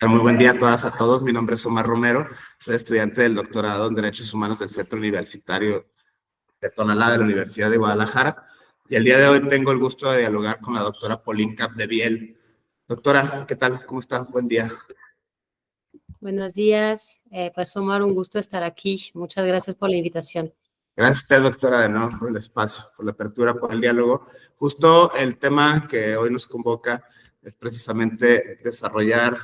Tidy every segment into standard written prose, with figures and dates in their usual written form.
Muy buen día a todas, a todos. Mi nombre es Omar Romero. Soy estudiante del doctorado en Derechos Humanos del Centro Universitario de Tonalá de la Universidad de Guadalajara. Y el día de hoy tengo el gusto de dialogar con la doctora Pauline Capdevielle. Doctora, ¿qué tal? ¿Cómo está? Buen día. Buenos días. Pues Omar, un gusto estar aquí. Muchas gracias por la invitación. Gracias a usted, doctora, de nuevo por el espacio, por la apertura, por el diálogo. Justo el tema que hoy nos convoca es precisamente desarrollar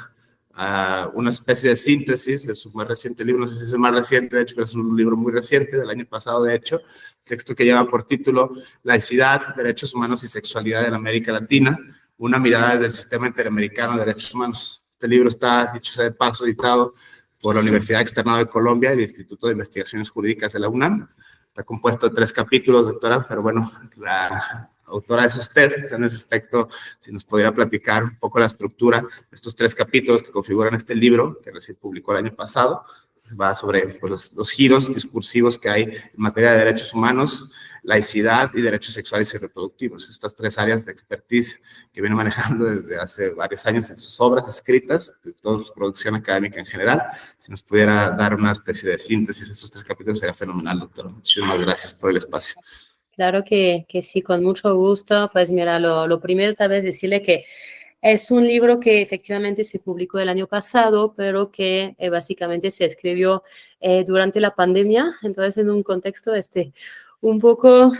una especie de síntesis de su más reciente libro, no sé si es el más reciente, de hecho, pero es un libro muy reciente, del año pasado, de hecho, texto que lleva por título Laicidad, Derechos Humanos y Sexualidad en América Latina, una mirada desde el sistema interamericano de derechos humanos. Este libro está, dicho sea de paso, editado por la Universidad Externado de Colombia y el Instituto de Investigaciones Jurídicas de la UNAM. Está compuesto de 3 capítulos, doctora, pero bueno, la autora es usted. En ese aspecto, si nos pudiera platicar un poco la estructura de estos 3 capítulos que configuran este libro, que recién publicó el año pasado, va sobre pues, los giros discursivos que hay en materia de derechos humanos, laicidad y derechos sexuales y reproductivos. Estas 3 áreas de expertise que viene manejando desde hace varios años en sus obras escritas, de toda su producción académica en general. Si nos pudiera dar una especie de síntesis de estos 3 capítulos, sería fenomenal, doctora. Muchísimas gracias por el espacio. Claro que sí, con mucho gusto. Pues mira, lo primero tal vez decirle que es un libro que efectivamente se publicó el año pasado, pero que básicamente se escribió durante la pandemia, entonces en un contexto un poco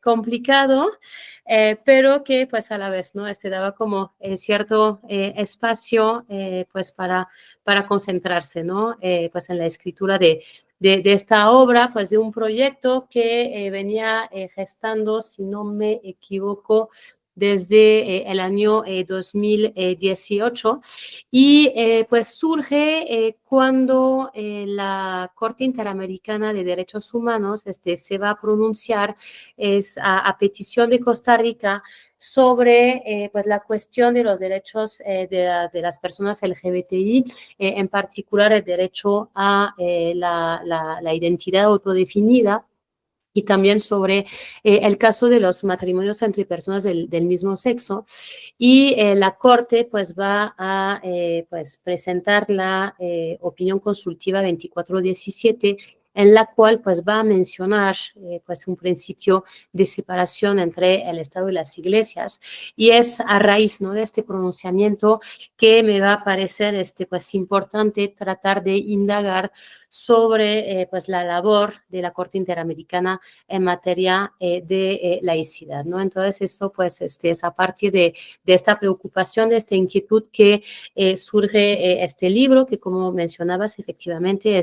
complicado, pero que pues a la vez, ¿no? Daba como cierto espacio pues para concentrarse, ¿no? Pues en la escritura de esta obra, pues de un proyecto que venía gestando, si no me equivoco, desde el año 2018 y pues surge cuando la Corte Interamericana de Derechos Humanos se va a pronunciar a petición de Costa Rica sobre pues la cuestión de los derechos de las personas LGBTI, en particular el derecho a la identidad autodefinida, y también sobre el caso de los matrimonios entre personas del mismo sexo. Y la Corte pues va a pues presentar la opinión consultiva 2417, en la cual pues va a mencionar pues un principio de separación entre el Estado y las iglesias, y es a raíz, ¿no?, de este pronunciamiento que me va a parecer pues importante tratar de indagar sobre pues la labor de la Corte Interamericana en materia de laicidad, ¿no? Entonces esto pues es a partir de esta preocupación, de esta inquietud que surge este libro, que como mencionabas efectivamente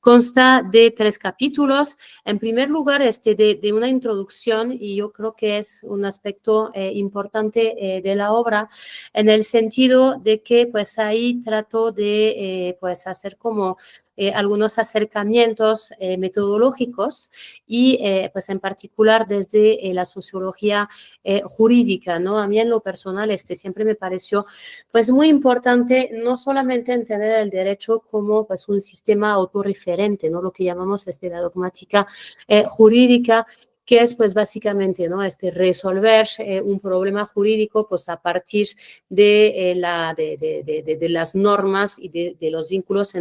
consta de 3 capítulos. En primer lugar, de una introducción, y yo creo que es un aspecto importante de la obra, en el sentido de que pues ahí trato de pues hacer como algunos acercamientos metodológicos y pues en particular desde la sociología jurídica, ¿no? A mí en lo personal siempre me pareció pues muy importante no solamente entender el derecho como pues un sistema autorreferente, ¿no?, lo que llamamos la dogmática jurídica, que es pues básicamente, ¿no?, resolver un problema jurídico pues a partir de las normas y de los vínculos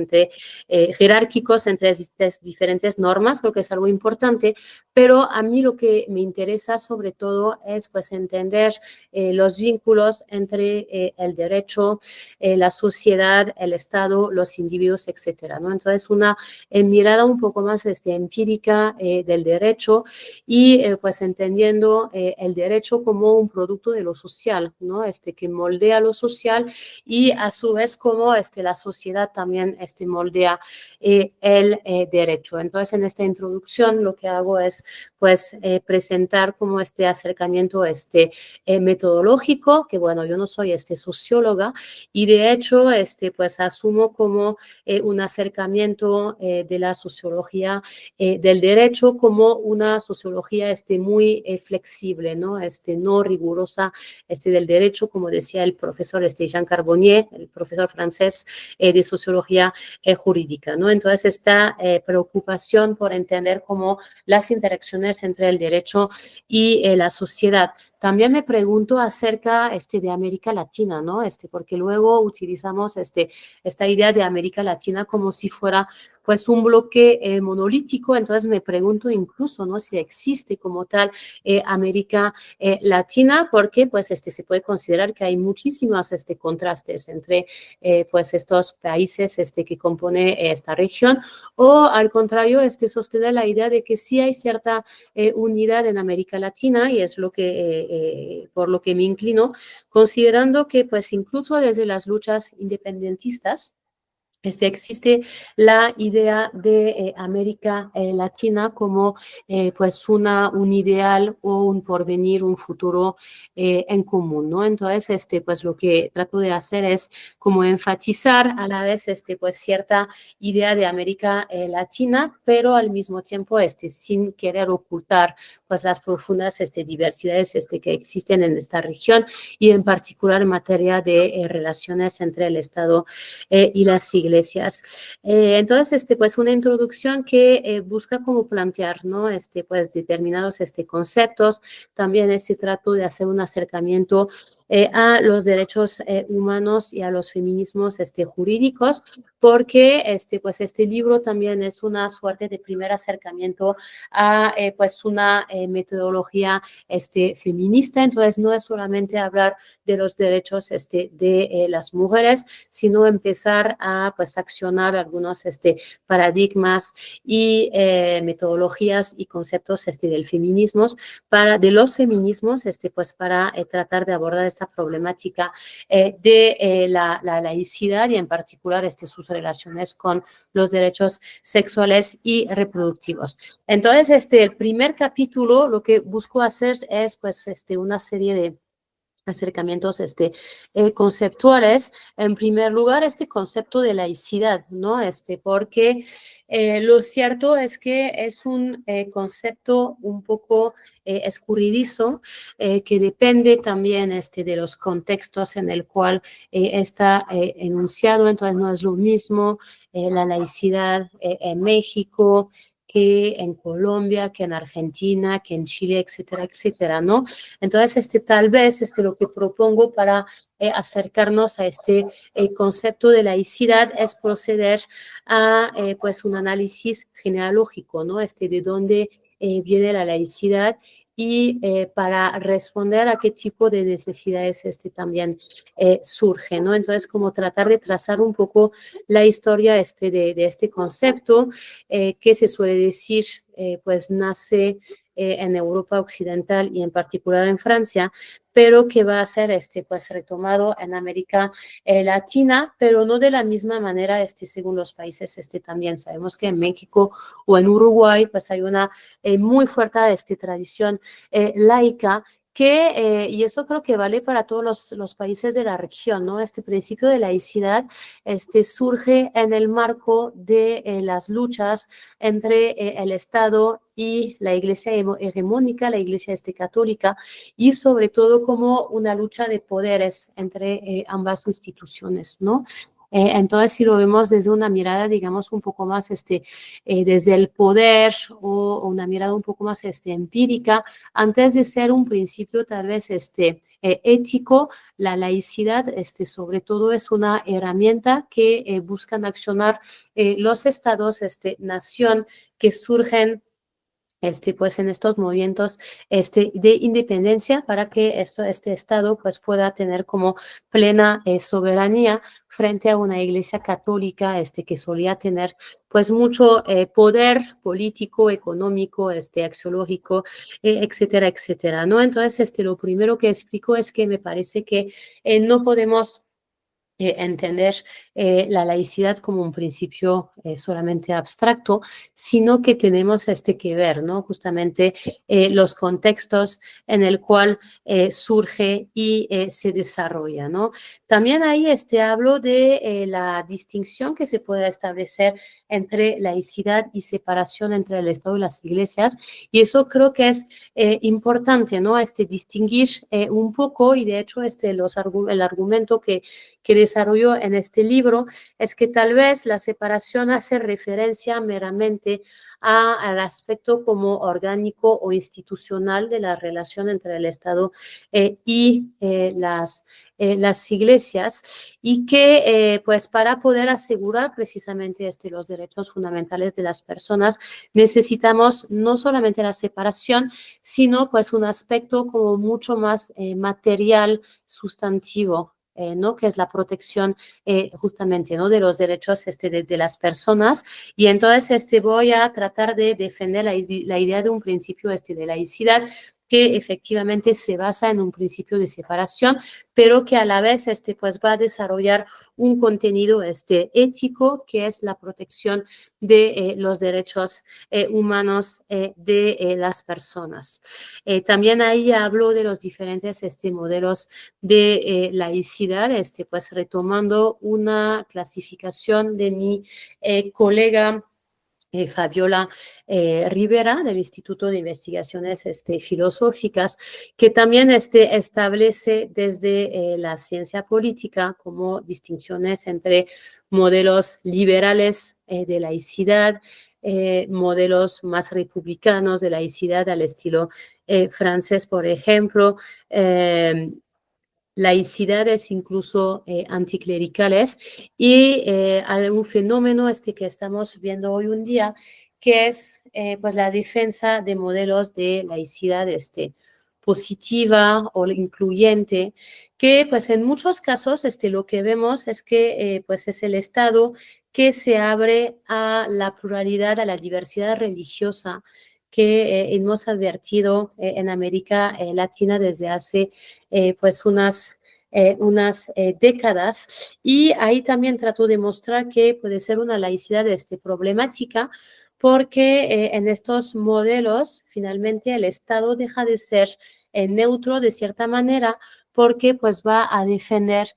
jerárquicos entre estas diferentes normas. Creo que es algo importante, pero a mí lo que me interesa sobre todo es pues entender los vínculos entre el derecho, la sociedad, el Estado, los individuos, etcétera, ¿no? Entonces una mirada un poco más empírica del derecho, y pues entendiendo el derecho como un producto de lo social, ¿no? Que moldea lo social, y a su vez como la sociedad también moldea el derecho. Entonces en esta introducción lo que hago es pues presentar como acercamiento metodológico, que bueno, yo no soy socióloga, y de hecho pues asumo como un acercamiento de la sociología del derecho como una sociología muy flexible, ¿no? No rigurosa del derecho, como decía el profesor Jean Carbonnier, el profesor francés de sociología jurídica, ¿no? Entonces esta preocupación por entender cómo las interacciones relaciones entre el derecho y la sociedad. También me pregunto acerca de América Latina, ¿no? Porque luego utilizamos esta idea de América Latina como si fuera pues un bloque monolítico, entonces me pregunto incluso, ¿no? Si existe como tal América Latina, porque pues se puede considerar que hay muchísimos contrastes entre pues estos países que compone esta región, o al contrario, sostiene la idea de que sí hay cierta unidad en América Latina, y es lo que por lo que me inclino, considerando que pues incluso desde las luchas independentistas existe la idea de América Latina como pues un ideal o un porvenir, un futuro en común, ¿no? Entonces, pues lo que trato de hacer es como enfatizar a la vez pues cierta idea de América Latina, pero al mismo tiempo sin querer ocultar pues las profundas diversidades que existen en esta región, y en particular en materia de relaciones entre el Estado y las iglesias. Entonces, pues una introducción que busca como plantear, ¿no? Pues determinados conceptos. También trato de hacer un acercamiento a los derechos humanos y a los feminismos jurídicos, porque pues este libro también es una suerte de primer acercamiento a pues una metodología feminista. Entonces, no es solamente hablar de los derechos de las mujeres, sino empezar a pues accionar algunos paradigmas y metodologías y conceptos de los feminismos pues para tratar de abordar esta problemática de la laicidad, y en particular sus relaciones con los derechos sexuales y reproductivos. Entonces, el primer capítulo lo que busco hacer es pues una serie de acercamientos conceptuales. En primer lugar, este concepto de laicidad, ¿no? Porque lo cierto es que es un concepto un poco escurridizo, que depende también de los contextos en el cual está enunciado. Entonces, no es lo mismo la laicidad en México que en Colombia, que en Argentina, que en Chile, etcétera, etcétera, ¿no? Entonces, tal vez lo que propongo para acercarnos a este concepto de laicidad es proceder a pues un análisis genealógico, ¿no? De dónde viene la laicidad, y para responder a qué tipo de necesidades también surge, ¿no? Entonces, como tratar de trazar un poco la historia de este concepto, que se suele decir, pues nace en Europa Occidental y en particular en Francia, pero que va a ser pues retomado en América Latina, pero no de la misma manera según los países. También sabemos que en México o en Uruguay pues hay una muy fuerte tradición laica, y eso creo que vale para todos los países de la región, ¿no? Este principio de laicidad surge en el marco de las luchas entre el Estado y la iglesia hegemónica, la iglesia católica, y sobre todo como una lucha de poderes entre ambas instituciones, ¿no? Entonces, si lo vemos desde una mirada, digamos, un poco más desde el poder, o una mirada un poco más empírica, antes de ser un principio tal vez ético, la laicidad sobre todo es una herramienta que buscan accionar los estados, nación, que surgen pues en estos movimientos de independencia, para que este Estado pues pueda tener como plena soberanía frente a una iglesia católica que solía tener pues mucho poder político, económico, axiológico, etcétera, etcétera, ¿no? Entonces, lo primero que explico es que me parece que no podemos entender la laicidad como un principio solamente abstracto, sino que tenemos que ver, ¿no? Justamente los contextos en el cual surge y se desarrolla, ¿no? También ahí hablo de la distinción que se puede establecer entre laicidad y separación entre el Estado y las iglesias, y eso creo que es importante, ¿no? Distinguir un poco, y de hecho el argumento que desarrollo en este libro es que tal vez la separación hace referencia meramente al aspecto como orgánico o institucional de la relación entre el Estado y las iglesias, y que pues para poder asegurar precisamente los derechos fundamentales de las personas necesitamos no solamente la separación, sino pues un aspecto como mucho más material, sustantivo, ¿no? Que es la protección justamente, ¿no? De los derechos de las personas. Y entonces voy a tratar de defender la idea de un principio de laicidad que efectivamente se basa en un principio de separación, pero que a la vez pues va a desarrollar un contenido ético, que es la protección de los derechos humanos de las personas. También ahí hablo de los diferentes modelos de laicidad, pues retomando una clasificación de mi colega Fabiola Rivera, del Instituto de Investigaciones Filosóficas, que también establece desde la ciencia política como distinciones entre modelos liberales de laicidad, modelos más republicanos de laicidad al estilo francés, por ejemplo, laicidades incluso anticlericales, y algún fenómeno que estamos viendo hoy en día, que es pues la defensa de modelos de laicidad positiva o incluyente, que pues en muchos casos lo que vemos es que pues es el Estado que se abre a la pluralidad, a la diversidad religiosa que hemos advertido en América Latina desde hace pues unas décadas, y ahí también trato de mostrar que puede ser una laicidad problemática, porque en estos modelos finalmente el Estado deja de ser neutro de cierta manera, porque pues va a defender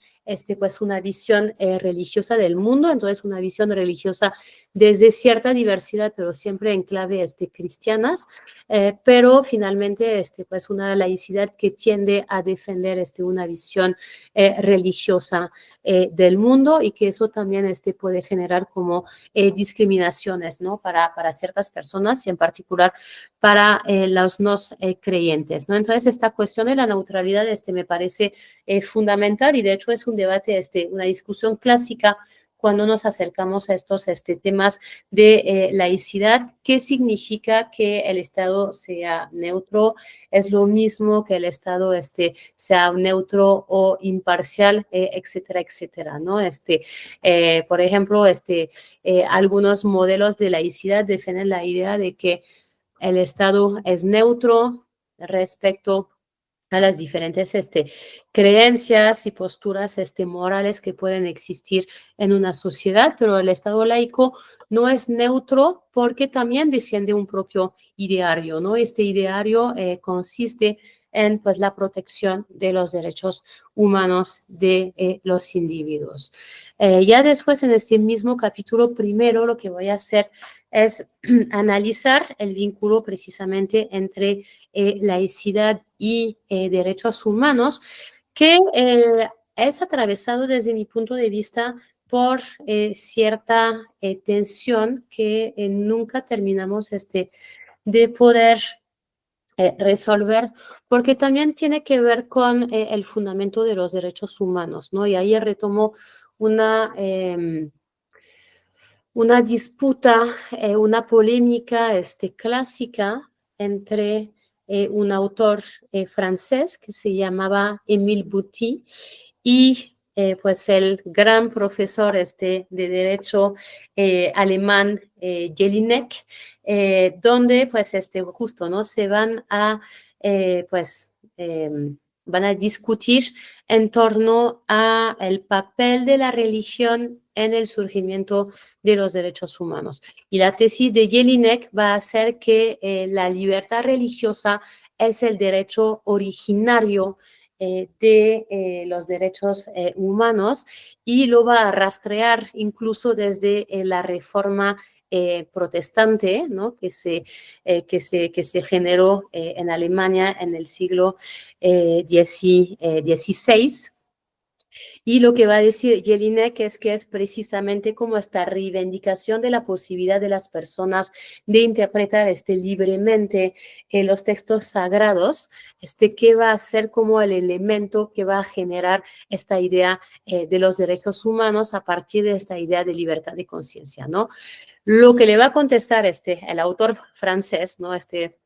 pues una visión religiosa del mundo, entonces una visión religiosa desde cierta diversidad, pero siempre en clave cristianas, pero finalmente pues una laicidad que tiende a defender una visión religiosa del mundo, y que eso también puede generar como discriminaciones, ¿no? Para ciertas personas, y en particular para los no creyentes, ¿no? Entonces esta cuestión de la neutralidad me parece fundamental, y de hecho es un debate, una discusión clásica cuando nos acercamos a estos temas de laicidad. ¿Qué significa que el Estado sea neutro? ¿Es lo mismo que el Estado sea neutro o imparcial, etcétera, etcétera, ¿no? Por ejemplo, algunos modelos de laicidad defienden la idea de que el Estado es neutro respecto a las diferentes creencias y posturas morales que pueden existir en una sociedad, pero el Estado laico no es neutro porque también defiende un propio ideario, ¿no? Este ideario consiste en pues, la protección de los derechos humanos de los individuos. Ya después, en este mismo capítulo primero, lo que voy a hacer es analizar el vínculo precisamente entre laicidad y derechos humanos, que es atravesado desde mi punto de vista por cierta tensión que nunca terminamos de poder resolver, porque también tiene que ver con el fundamento de los derechos humanos, ¿no? Y ahí retomo una disputa, una polémica clásica entre un autor francés que se llamaba Émile Bouty y pues el gran profesor de derecho alemán Jelinek, donde pues justo, ¿no? Se van a pues van a discutir en torno a el papel de la religión en el surgimiento de los derechos humanos. Y la tesis de Jelinek va a ser que la libertad religiosa es el derecho originario de los derechos humanos, y lo va a rastrear incluso desde la reforma protestante, ¿no? que se generó en Alemania en el siglo XVI. Y lo que va a decir Jelinek es que es precisamente como esta reivindicación de la posibilidad de las personas de interpretar libremente los textos sagrados, que va a ser como el elemento que va a generar esta idea de los derechos humanos a partir de esta idea de libertad de conciencia, ¿no? Lo que le va a contestar el autor francés, ¿no?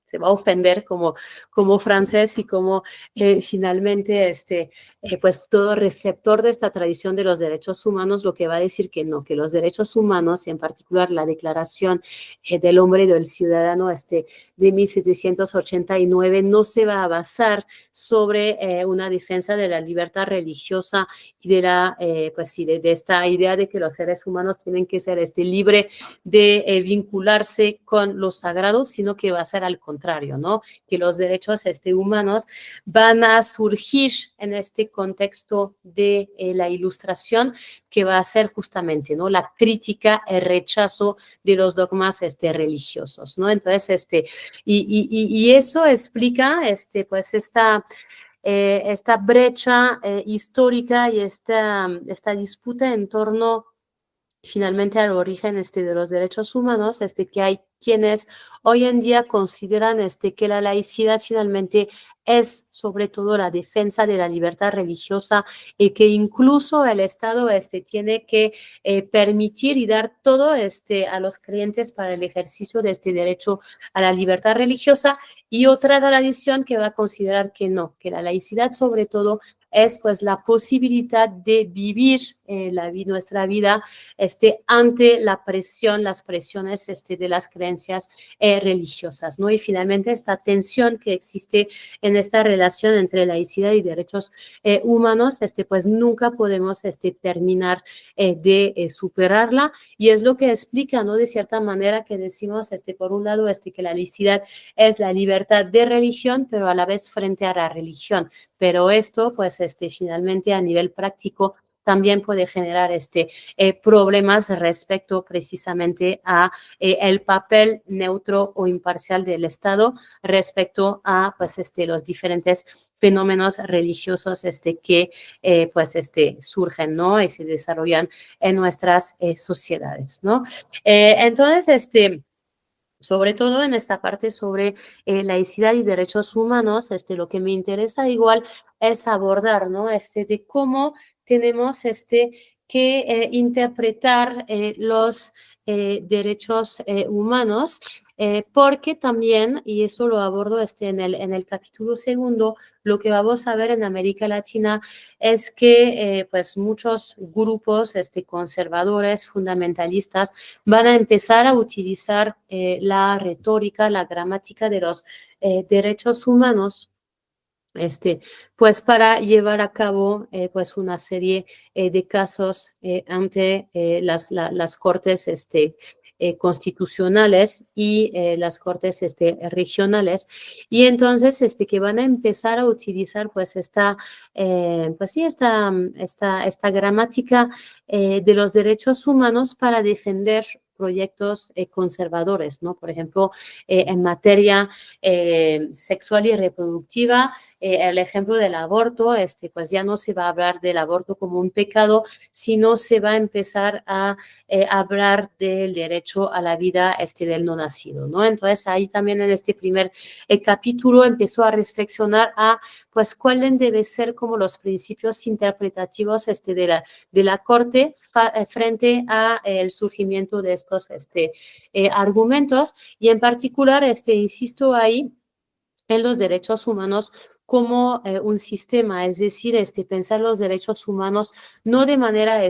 Se va a ofender como francés y como finalmente pues todo receptor de esta tradición de los derechos humanos, lo que va a decir que no, que los derechos humanos, en particular la Declaración del Hombre y del Ciudadano de 1789, no se va a basar sobre una defensa de la libertad religiosa y de pues sí, de esta idea de que los seres humanos tienen que ser libre de vincularse con lo sagrado, sino que va a ser al contrario, ¿no? Que los derechos humanos van a surgir en este contexto de la Ilustración, que va a ser justamente, ¿no? La crítica, el rechazo de los dogmas religiosos, ¿no? Entonces, y eso explica, pues, esta brecha histórica y esta disputa en torno finalmente al origen de los derechos humanos, que hay quienes hoy en día consideran que la laicidad finalmente es sobre todo la defensa de la libertad religiosa y que incluso el Estado tiene que permitir y dar todo a los creyentes para el ejercicio de este derecho a la libertad religiosa, y otra tradición que va a considerar que no, que la laicidad sobre todo es pues la posibilidad de vivir nuestra vida ante la presión, las presiones de las creencias religiosas, ¿no? Y finalmente esta tensión que existe en esta relación entre laicidad y derechos humanos, pues nunca podemos terminar de superarla, y es lo que explica, ¿no? De cierta manera que decimos, por un lado, que la laicidad es la libertad de religión, pero a la vez frente a la religión. Pero esto, pues, finalmente a nivel práctico también puede generar problemas respecto precisamente a el papel neutro o imparcial del Estado respecto a pues los diferentes fenómenos religiosos que pues surgen, ¿no? Y se desarrollan en nuestras sociedades, ¿no? Entonces, sobre todo en esta parte sobre laicidad y derechos humanos, lo que me interesa igual es abordar, ¿no? De cómo tenemos que interpretar los derechos humanos, porque también, y eso lo abordo en el capítulo segundo, lo que vamos a ver en América Latina es que pues muchos grupos conservadores, fundamentalistas, van a empezar a utilizar la retórica, la gramática de los derechos humanos, pues para llevar a cabo pues una serie de casos ante las cortes constitucionales y las cortes regionales, y entonces que van a empezar a utilizar pues pues sí, esta gramática de los derechos humanos para defender proyectos conservadores, ¿no? Por ejemplo, en materia sexual y reproductiva, el ejemplo del aborto, pues ya no se va a hablar del aborto como un pecado, sino se va a empezar a hablar del derecho a la vida del no nacido, ¿no? Entonces, ahí también en este primer capítulo empezó a reflexionar a, pues, cuáles deben ser como los principios interpretativos de la Corte frente a el surgimiento de estos argumentos, y en particular, insisto ahí, en los derechos humanos como un sistema, es decir, pensar los derechos humanos no de manera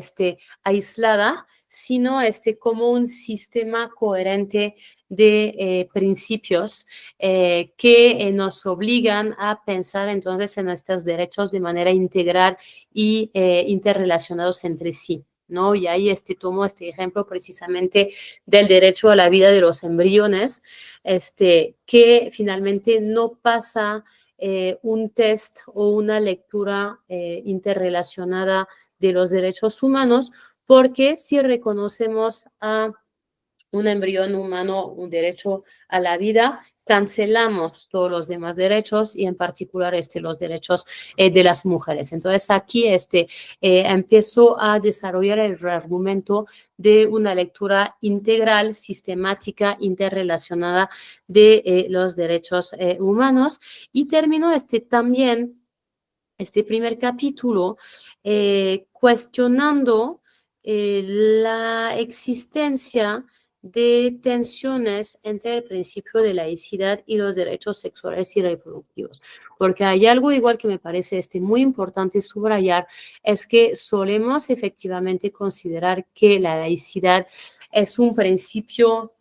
aislada, sino como un sistema coherente de principios que nos obligan a pensar entonces en nuestros derechos de manera integral y interrelacionados entre sí, ¿no? Y ahí tomo este ejemplo precisamente del derecho a la vida de los embriones, que finalmente no pasa un test o una lectura interrelacionada de los derechos humanos, porque si reconocemos a un embrión humano un derecho a la vida, cancelamos todos los demás derechos y en particular los derechos de las mujeres. Entonces aquí empiezo a desarrollar el argumento de una lectura integral, sistemática, interrelacionada de los derechos humanos y termino también este primer capítulo cuestionando la existencia de tensiones entre el principio de laicidad y los derechos sexuales y reproductivos. Porque hay algo igual que me parece muy importante subrayar, es que solemos efectivamente considerar que la laicidad es un principio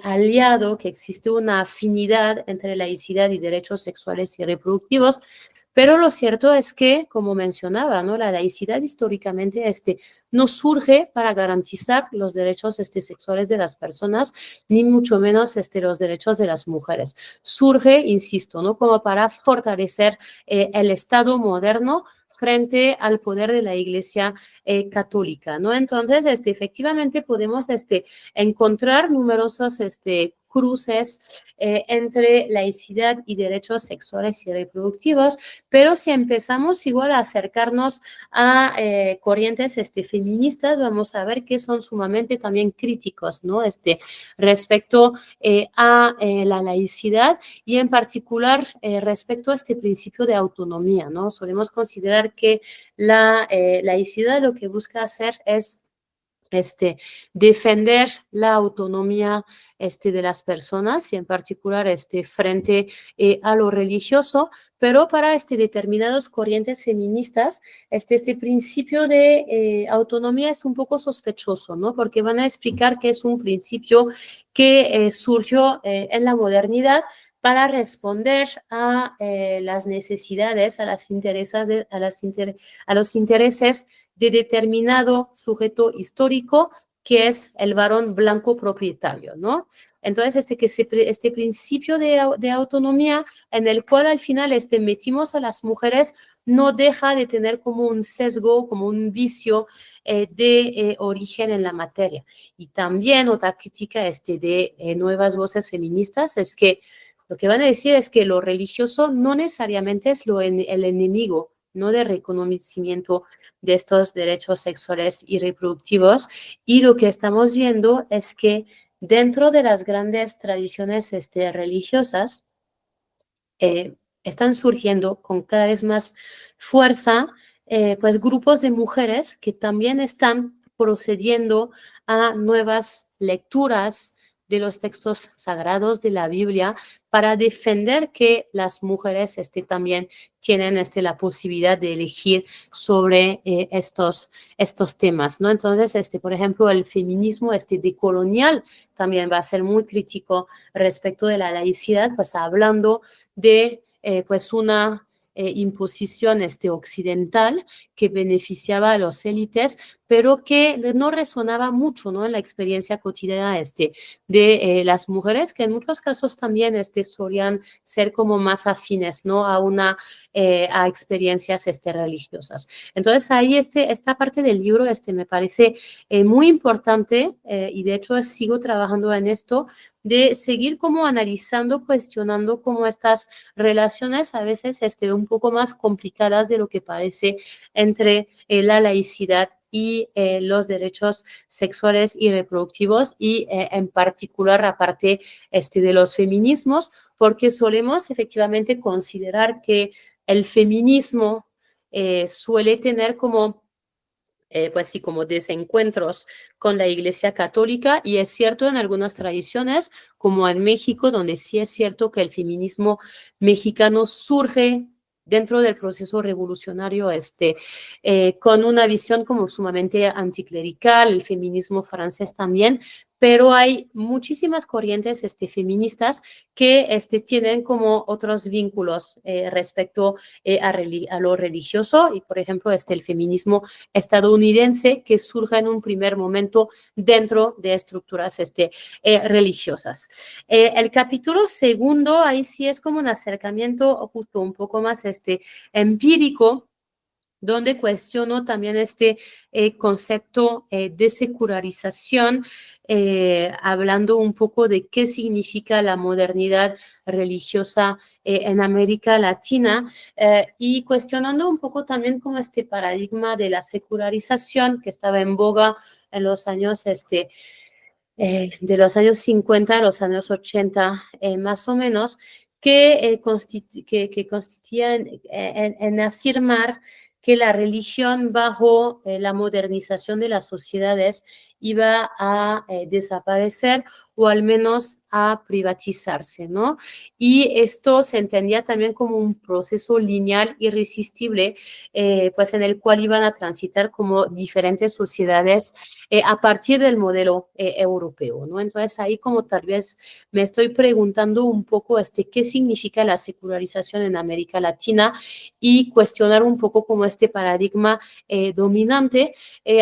aliado, que existe una afinidad entre laicidad y derechos sexuales y reproductivos, pero lo cierto es que, como mencionaba, ¿no? La laicidad históricamente no surge para garantizar los derechos sexuales de las personas, ni mucho menos los derechos de las mujeres. Surge, insisto, ¿no? Como para fortalecer el Estado moderno frente al poder de la Iglesia católica, ¿no? Entonces, efectivamente podemos encontrar numerosos cruces entre laicidad y derechos sexuales y reproductivos, pero si empezamos igual a acercarnos a corrientes feministas, vamos a ver que son sumamente también críticos, ¿no? Respecto a la laicidad y en particular respecto a este principio de autonomía, ¿no? Solemos considerar que la laicidad lo que busca hacer es defender la autonomía de las personas y en particular frente a lo religioso, pero para determinadas corrientes feministas este principio de autonomía es un poco sospechoso, ¿no? Porque van a explicar que es un principio que surgió en la modernidad para responder a las necesidades, a los intereses de determinado sujeto histórico, que es el varón blanco propietario, ¿no? Entonces, este principio de autonomía en el cual al final metimos a las mujeres no deja de tener como un sesgo, como un vicio de origen en la materia. Y también otra crítica de nuevas voces feministas es que lo que van a decir es que lo religioso no necesariamente es el enemigo, no de reconocimiento de estos derechos sexuales y reproductivos. Y lo que estamos viendo es que dentro de las grandes tradiciones religiosas están surgiendo con cada vez más fuerza pues grupos de mujeres que también están procediendo a nuevas lecturas de los textos sagrados de la Biblia para defender que las mujeres también tienen la posibilidad de elegir sobre estos temas, ¿no? Entonces, por ejemplo, el feminismo decolonial también va a ser muy crítico respecto de la laicidad, pues hablando de pues una imposición occidental que beneficiaba a las élites, pero que no resonaba mucho, ¿no? En la experiencia cotidiana de las mujeres, que en muchos casos también solían ser como más afines, ¿no? A experiencias religiosas. Entonces ahí esta parte del libro me parece muy importante y de hecho sigo trabajando en esto, de seguir como analizando, cuestionando cómo estas relaciones a veces un poco más complicadas de lo que parece entre la laicidad y los derechos sexuales y reproductivos y en particular aparte de los feminismos, porque solemos efectivamente considerar que el feminismo suele tener como pues sí, como desencuentros con la Iglesia Católica, y es cierto en algunas tradiciones, como en México, donde sí es cierto que el feminismo mexicano surge dentro del proceso revolucionario con una visión como sumamente anticlerical, el feminismo francés también, pero hay muchísimas corrientes feministas que tienen como otros vínculos respecto a lo religioso, y por ejemplo el feminismo estadounidense que surge en un primer momento dentro de estructuras religiosas. El capítulo segundo, ahí sí es como un acercamiento justo un poco más empírico donde cuestiono también este concepto de secularización, hablando un poco de qué significa la modernidad religiosa en América Latina y cuestionando un poco también como este paradigma de la secularización que estaba en boga en los años de los años 50 a los años 80, más o menos, que consistía en afirmar que la religión bajo la modernización de las sociedades iba a desaparecer o al menos a privatizarse, ¿no? Y esto se entendía también como un proceso lineal irresistible, pues en el cual iban a transitar como diferentes sociedades a partir del modelo europeo, ¿no? Entonces ahí como tal vez me estoy preguntando un poco qué significa la secularización en América Latina y cuestionar un poco como este paradigma dominante,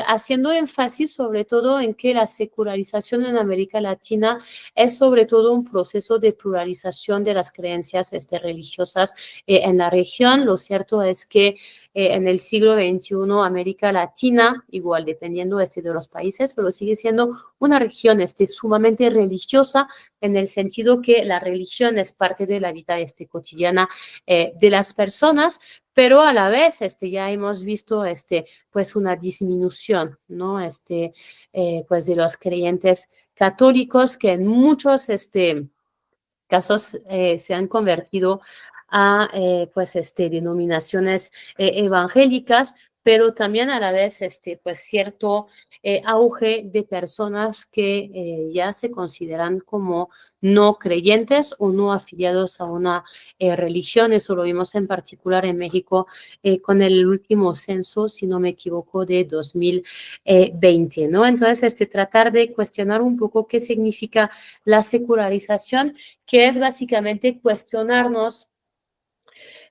haciendo énfasis sobre todo en que la secularización en América Latina es sobre todo un proceso de pluralización de las creencias religiosas en la región. Lo cierto es que en el siglo XXI América Latina, igual dependiendo de los países, pero sigue siendo una región sumamente religiosa en el sentido que la religión es parte de la vida cotidiana de las personas, pero a la vez ya hemos visto pues una disminución, ¿no? Pues de los creyentes católicos que en muchos casos se han convertido a pues denominaciones evangélicas, pero también a la vez pues cierto auge de personas que ya se consideran como no creyentes o no afiliados a una religión. Eso lo vimos en particular en México con el último censo, si no me equivoco, de 2020, ¿no? Entonces, tratar de cuestionar un poco qué significa la secularización, que es básicamente cuestionarnos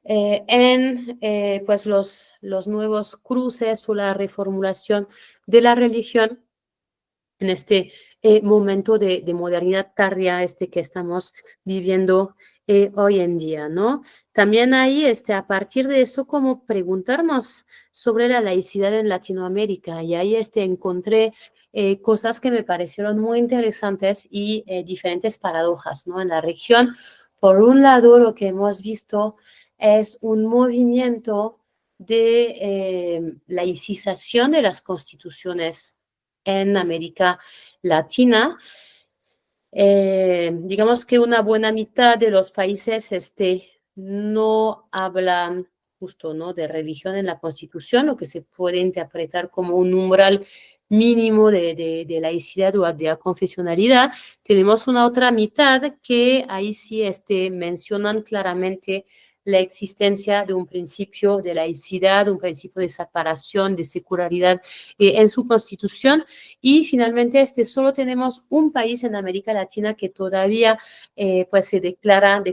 en pues los nuevos cruces o la reformulación de la religión en este momento de modernidad tardía que estamos viviendo hoy en día, ¿no? También ahí, a partir de eso, como preguntarnos sobre la laicidad en Latinoamérica, y ahí encontré cosas que me parecieron muy interesantes y diferentes paradojas, ¿no? En la región, por un lado, lo que hemos visto es un movimiento de laicización de las constituciones en América Latina. Digamos que una buena mitad de los países no hablan justo, ¿no?, de religión en la Constitución, lo que se puede interpretar como un umbral mínimo de laicidad o de aconfesionalidad. Tenemos una otra mitad que ahí sí mencionan claramente la existencia de un principio de laicidad, un principio de separación, de secularidad en su constitución. Y finalmente solo tenemos un país en América Latina que todavía pues se declara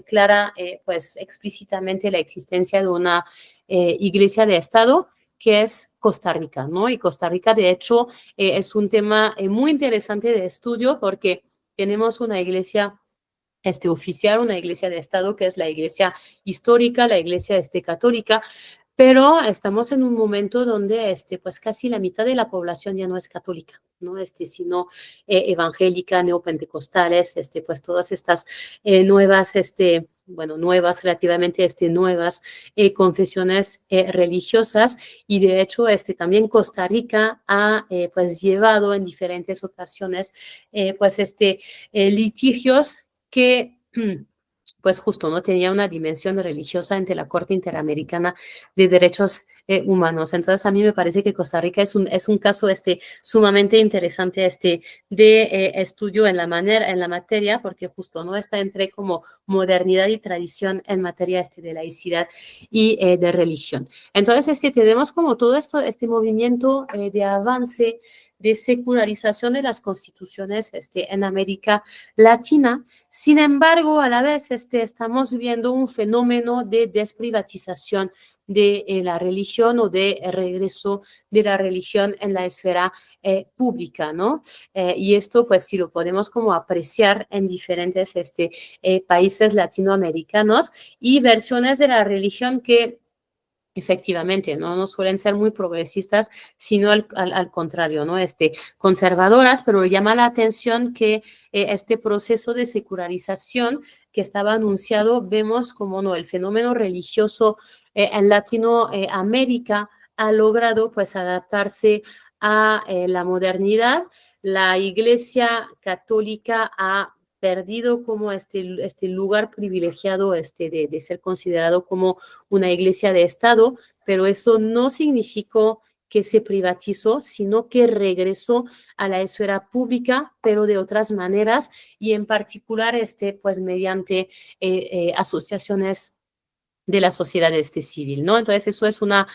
pues explícitamente la existencia de una iglesia de Estado, que es Costa Rica, ¿no? Y Costa Rica, de hecho, es un tema muy interesante de estudio porque tenemos una iglesia oficial, una iglesia de Estado, que es la iglesia histórica, la iglesia católica, pero estamos en un momento donde pues casi la mitad de la población ya no es católica, ¿no? Sino evangélica, neopentecostales, pues todas estas nuevas, bueno, nuevas, relativamente nuevas confesiones religiosas. Y de hecho también Costa Rica ha pues llevado en diferentes ocasiones pues litigios que pues justo no tenía una dimensión religiosa ante la Corte Interamericana de Derechos Humanos. Entonces a mí me parece que Costa Rica es un caso sumamente interesante de estudio en la materia, porque justo no está entre como modernidad y tradición en materia de laicidad y de religión. Entonces tenemos como todo esto, movimiento de avance, de secularización de las constituciones en América Latina. Sin embargo, a la vez estamos viendo un fenómeno de desprivatización de la religión o de regreso de la religión en la esfera pública, ¿no? Y esto, pues, sí lo podemos como apreciar en diferentes países latinoamericanos y versiones de la religión que Efectivamente, no suelen ser muy progresistas, sino al contrario, ¿no? Conservadoras, pero llama la atención que este proceso de secularización que estaba anunciado, vemos como no, el fenómeno religioso en Latinoamérica ha logrado pues adaptarse a la modernidad. La Iglesia Católica ha perdido como este lugar privilegiado de ser considerado como una iglesia de Estado, pero eso no significó que se privatizó, sino que regresó a la esfera pública, pero de otras maneras, y en particular pues mediante asociaciones de la sociedad civil, ¿no? Entonces, eso es una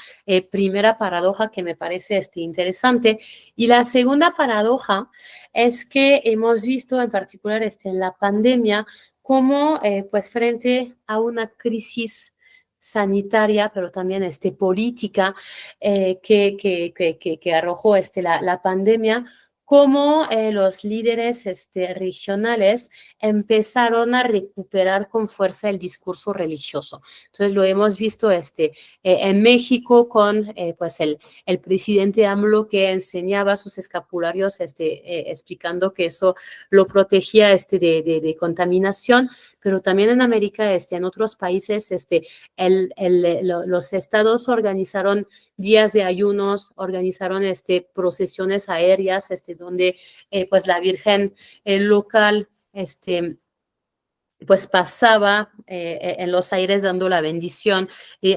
primera paradoja que me parece interesante. Y la segunda paradoja es que hemos visto en particular en la pandemia cómo, pues, frente a una crisis sanitaria, pero también política que arrojó la pandemia, cómo los líderes regionales empezaron a recuperar con fuerza el discurso religioso. Entonces lo hemos visto en México con pues el presidente AMLO que enseñaba sus escapularios explicando que eso lo protegía de contaminación, pero también en América, en otros países, los estados organizaron días de ayunos, organizaron procesiones aéreas, donde pues la Virgen local pues pasaba en los aires dando la bendición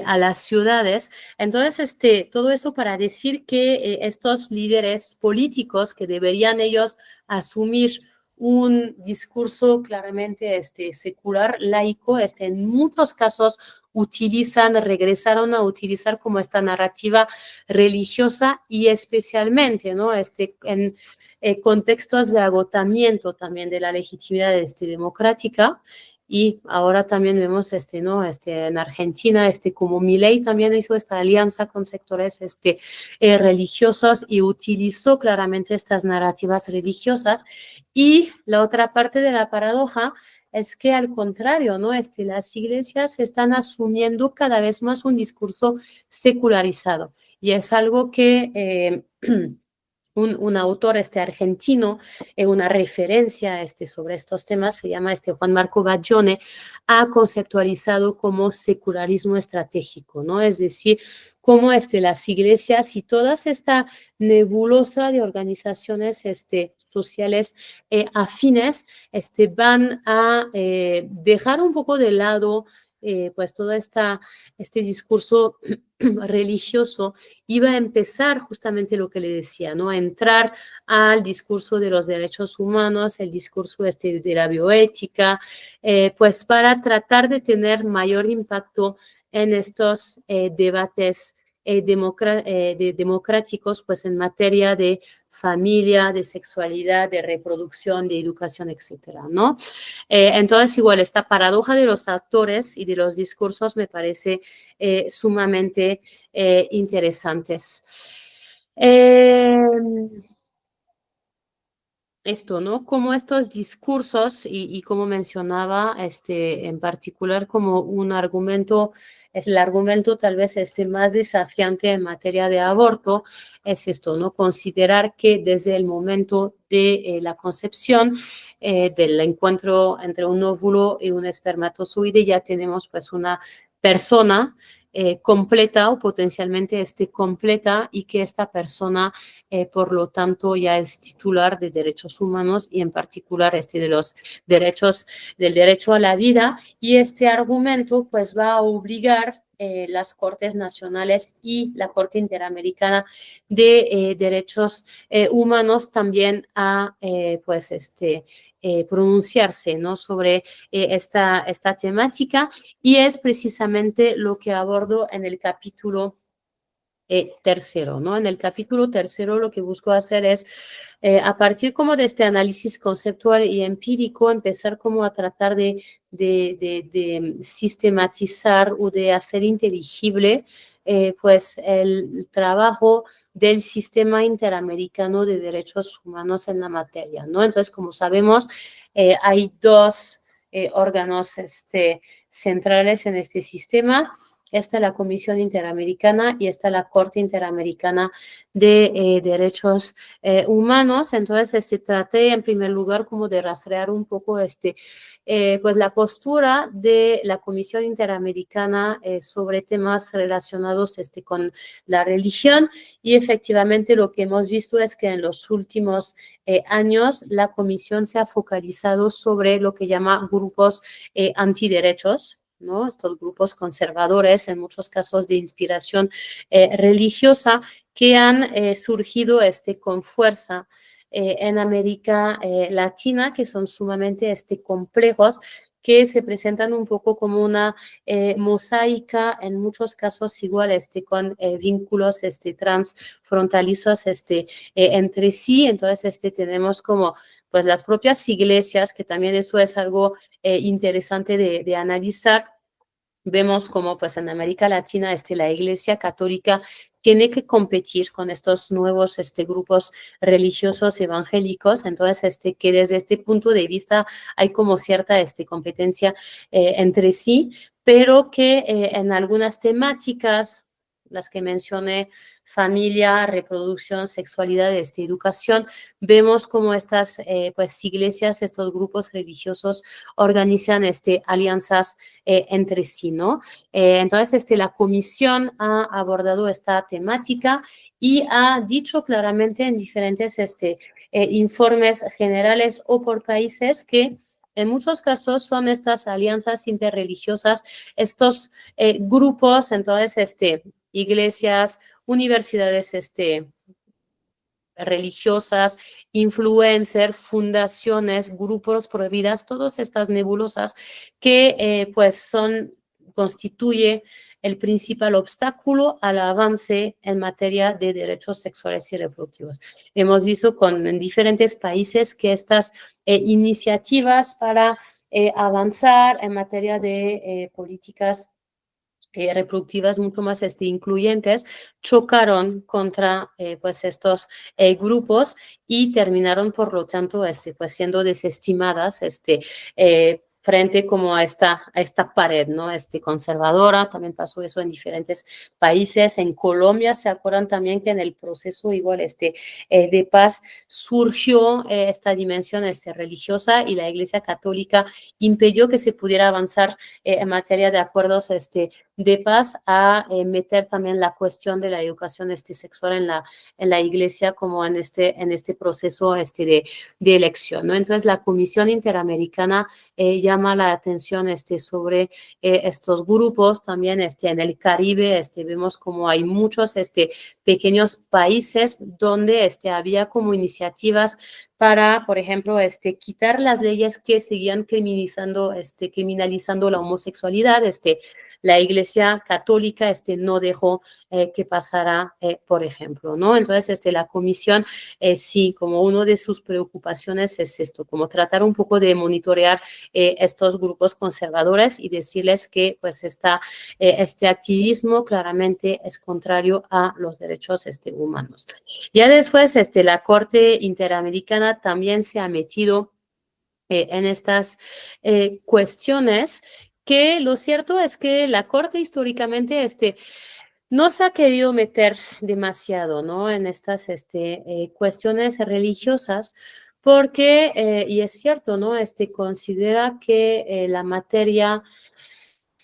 a las ciudades. Entonces, todo eso para decir que estos líderes políticos que deberían ellos asumir un discurso claramente secular, laico, en muchos casos regresaron a utilizar como esta narrativa religiosa y especialmente, ¿no? En contextos de agotamiento también de la legitimidad democrática. Y ahora también vemos ¿no? En Argentina, como Milei también hizo esta alianza con sectores religiosos y utilizó claramente estas narrativas religiosas. Y la otra parte de la paradoja es que al contrario, ¿no? Las iglesias están asumiendo cada vez más un discurso secularizado. Y es algo que un autor argentino, una referencia sobre estos temas, se llama Juan Marco Baglione, ha conceptualizado como secularismo estratégico, ¿no? Es decir, cómo las iglesias y toda esta nebulosa de organizaciones sociales afines van a dejar un poco de lado pues todo este discurso religioso, iba a empezar justamente lo que le decía, ¿no? A entrar al discurso de los derechos humanos, el discurso de la bioética, pues para tratar de tener mayor impacto en estos debates democráticos, pues en materia de familia, de sexualidad, de reproducción, de educación, etcétera, ¿no? Entonces, igual, esta paradoja de los actores y de los discursos me parece sumamente interesantes. Esto, ¿no? Como estos discursos y como mencionaba, en particular como un argumento, es el argumento tal vez más desafiante en materia de aborto, es esto, ¿no? Considerar que desde el momento de la concepción, del encuentro entre un óvulo y un espermatozoide, ya tenemos pues una persona completa o potencialmente completa y que esta persona por lo tanto ya es titular de derechos humanos y en particular de los derechos, del derecho a la vida, y este argumento pues va a obligar las Cortes Nacionales y la Corte Interamericana de Derechos Humanos también a pues pronunciarse, ¿no? Sobre esta temática, y es precisamente lo que abordo en el capítulo tercero, ¿no? En el capítulo tercero lo que busco hacer es, a partir como de este análisis conceptual y empírico, empezar como a tratar de sistematizar o de hacer inteligible pues el trabajo del Sistema Interamericano de Derechos Humanos en la materia, ¿no? Entonces, como sabemos, hay dos órganos centrales en este sistema. está la Comisión Interamericana y está la Corte Interamericana de Derechos Humanos. Entonces, traté en primer lugar como de rastrear un poco pues la postura de la Comisión Interamericana sobre temas relacionados con la religión, y efectivamente lo que hemos visto es que en los últimos años la Comisión se ha focalizado sobre lo que llama grupos antiderechos, ¿no? Estos grupos conservadores, en muchos casos de inspiración religiosa, que han surgido con fuerza en América Latina, que son sumamente complejos, que se presentan un poco como una mosaica, en muchos casos igual con vínculos transfronterizos entre sí. Entonces tenemos como pues las propias iglesias, que también eso es algo interesante de analizar. Vemos como pues en América Latina la Iglesia Católica tiene que competir con estos nuevos grupos religiosos evangélicos. Entonces que desde este punto de vista hay como cierta competencia entre sí, pero que en algunas temáticas, las que mencioné, familia, reproducción, sexualidad, educación, vemos como estas pues iglesias, estos grupos religiosos organizan alianzas entre sí, ¿no? Entonces, la comisión ha abordado esta temática y ha dicho claramente en diferentes informes generales o por países que en muchos casos son estas alianzas interreligiosas, estos grupos, entonces, iglesias, universidades, religiosas, influencers, fundaciones, grupos prohibidas, todas estas nebulosas que pues constituye el principal obstáculo al avance en materia de derechos sexuales y reproductivos. Hemos visto en diferentes países que estas iniciativas para avanzar en materia de políticas reproductivas mucho más incluyentes, chocaron contra pues estos grupos y terminaron, por lo tanto, pues siendo desestimadas frente como a esta pared, ¿no? Conservadora. También pasó eso en diferentes países. En Colombia, ¿se acuerdan también que en el proceso igual de paz surgió esta dimensión religiosa, y la Iglesia Católica impidió que se pudiera avanzar en materia de acuerdos de paz, a meter también la cuestión de la educación sexual en la iglesia como en este proceso de elección, ¿no? Entonces, la Comisión Interamericana llama la atención sobre estos grupos. También en el Caribe vemos como hay muchos pequeños países donde había como iniciativas para, por ejemplo, quitar las leyes que seguían criminalizando la homosexualidad. La Iglesia Católica no dejó que pasara, por ejemplo, ¿no? Entonces, la comisión sí, como una de sus preocupaciones es esto, como tratar un poco de monitorear estos grupos conservadores y decirles que pues este activismo claramente es contrario a los derechos humanos. Ya después, la Corte Interamericana también se ha metido en estas cuestiones, que lo cierto es que la Corte históricamente no se ha querido meter demasiado, ¿no? En estas cuestiones religiosas, porque, y es cierto, ¿no? Considera que la materia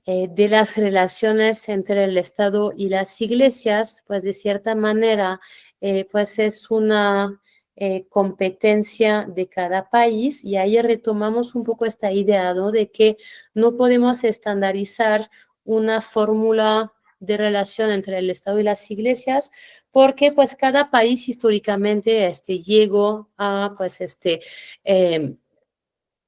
de las relaciones entre el Estado y las iglesias, pues de cierta manera, pues es una competencia de cada país, y ahí retomamos un poco esta idea, ¿no? De que no podemos estandarizar una fórmula de relación entre el Estado y las iglesias, porque pues cada país históricamente llegó a pues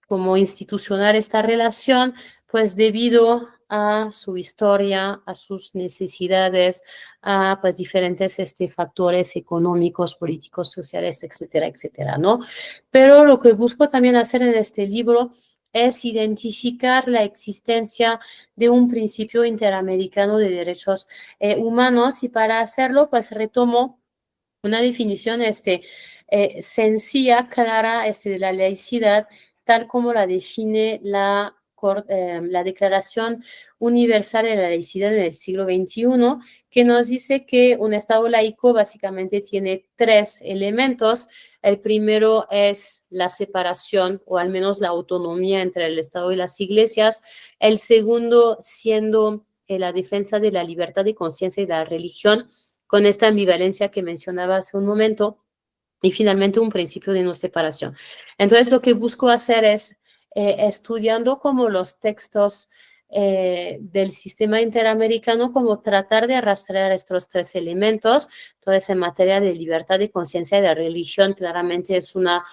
como institucionar esta relación, pues debido a su historia, a sus necesidades, a pues diferentes factores económicos, políticos, sociales, etcétera, etcétera, ¿no? Pero lo que busco también hacer en este libro es identificar la existencia de un principio interamericano de derechos humanos, y para hacerlo pues retomo una definición sencilla, clara, de la laicidad, tal como la define la la Declaración Universal de la Laicidad en el siglo XXI, que nos dice que un Estado laico básicamente tiene 3 elementos. El primero es la separación o al menos la autonomía entre el Estado y las iglesias. El segundo siendo la defensa de la libertad de conciencia y de la religión, con esta ambivalencia que mencionaba hace un momento. Y finalmente un principio de no separación. Entonces lo que busco hacer es, estudiando como los textos del sistema interamericano, como tratar de arrastrar estos 3 elementos. Entonces, en materia de libertad de conciencia y de religión, claramente es una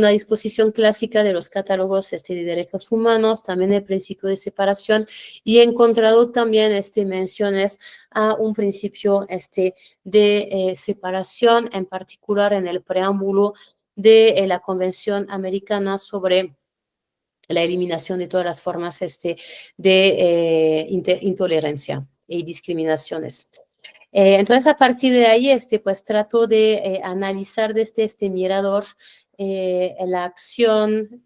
disposición clásica de los catálogos de derechos humanos, también el principio de separación, y he encontrado también menciones a un principio de separación, en particular en el preámbulo de la Convención Americana sobre la eliminación de todas las formas de intolerancia y discriminaciones. Entonces, a partir de ahí, pues trato de analizar desde este mirador la acción,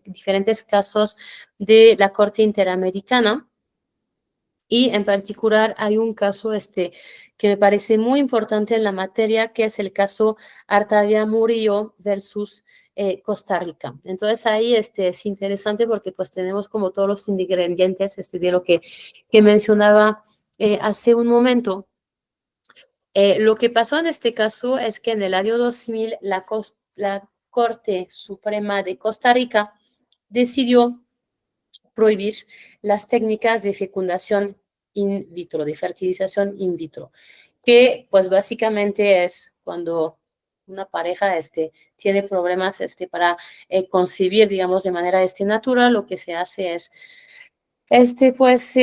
diferentes casos de la Corte Interamericana, y en particular hay un caso que me parece muy importante en la materia, que es el caso Artavia Murillo versus Costa Rica. Entonces ahí es interesante porque pues tenemos como todos los ingredientes de lo que mencionaba hace un momento. Lo que pasó en este caso es que en el año 2000 la Corte Suprema de Costa Rica decidió prohibir las técnicas de fecundación in vitro, de fertilización in vitro, que pues básicamente es cuando una pareja tiene problemas para concebir, digamos, de manera natural. Lo que se hace es pues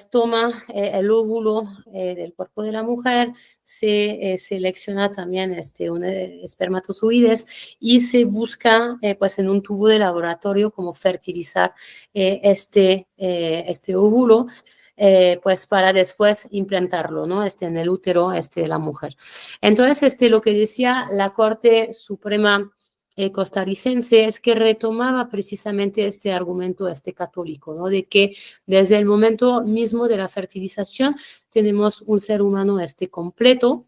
toma el óvulo del cuerpo de la mujer, se selecciona también un espermatozoides y se busca pues en un tubo de laboratorio como fertilizar este óvulo, pues para después implantarlo, ¿no? En el útero de la mujer. Entonces, lo que decía la Corte Suprema costarricense es que retomaba precisamente este argumento católico, ¿no? De que desde el momento mismo de la fertilización tenemos un ser humano completo,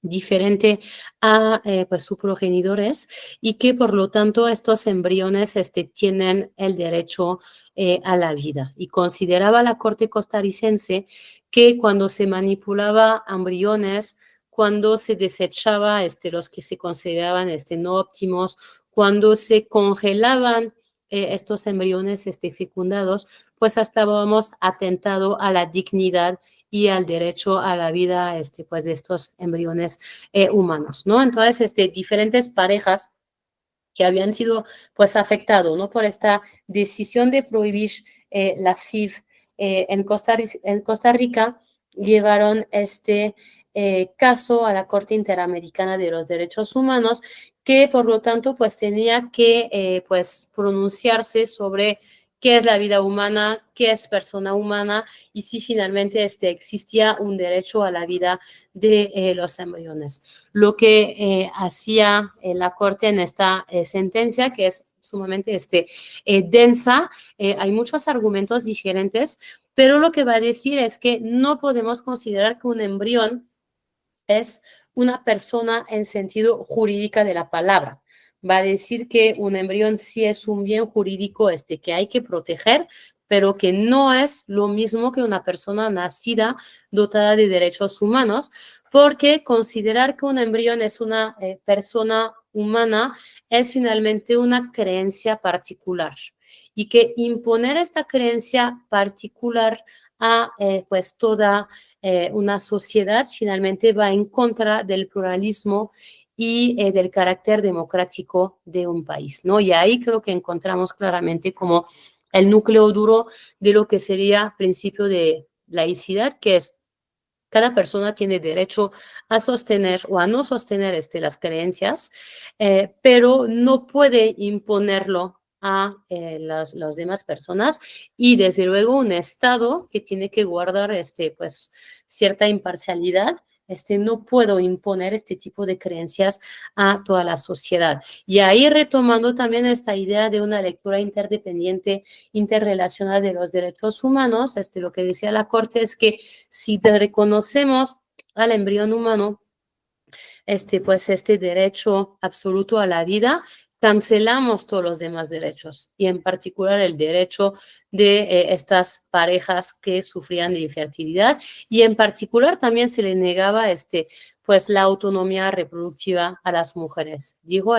diferente a pues sus progenitores, y que por lo tanto estos embriones tienen el derecho a la vida. Y consideraba la Corte costarricense que cuando se manipulaba embriones, cuando se desechaba los que se consideraban no óptimos, cuando se congelaban estos embriones fecundados, pues estábamos atentado a la dignidad y al derecho a la vida pues de estos embriones humanos, ¿no? Entonces, diferentes parejas que habían sido pues afectados, ¿no? Por esta decisión de prohibir la FIV en Costa Rica, llevaron caso a la Corte Interamericana de los Derechos Humanos, que por lo tanto pues tenía que pues pronunciarse sobre qué es la vida humana, qué es persona humana, y si finalmente existía un derecho a la vida de los embriones. Lo que hacía la Corte en esta sentencia, que es sumamente densa, hay muchos argumentos diferentes, pero lo que va a decir es que no podemos considerar que un embrión es una persona en sentido jurídico de la palabra. Va a decir que un embrión sí es un bien jurídico que hay que proteger, pero que no es lo mismo que una persona nacida dotada de derechos humanos, porque considerar que un embrión es una persona humana es finalmente una creencia particular, y que imponer esta creencia particular a pues toda una sociedad finalmente va en contra del pluralismo y del carácter democrático de un país, ¿no? Y ahí creo que encontramos claramente como el núcleo duro de lo que sería principio de laicidad, que es cada persona tiene derecho a sostener o a no sostener las creencias, pero no puede imponerlo a las demás personas, y desde luego un Estado que tiene que guardar pues, cierta imparcialidad no puedo imponer este tipo de creencias a toda la sociedad. Y ahí retomando también esta idea de una lectura interdependiente, interrelacionada de los derechos humanos, lo que decía la Corte es que si reconocemos al embrión humano, pues este derecho absoluto a la vida, cancelamos todos los demás derechos y en particular el derecho de estas parejas que sufrían de infertilidad y en particular también se le negaba pues la autonomía reproductiva a las mujeres. Dijo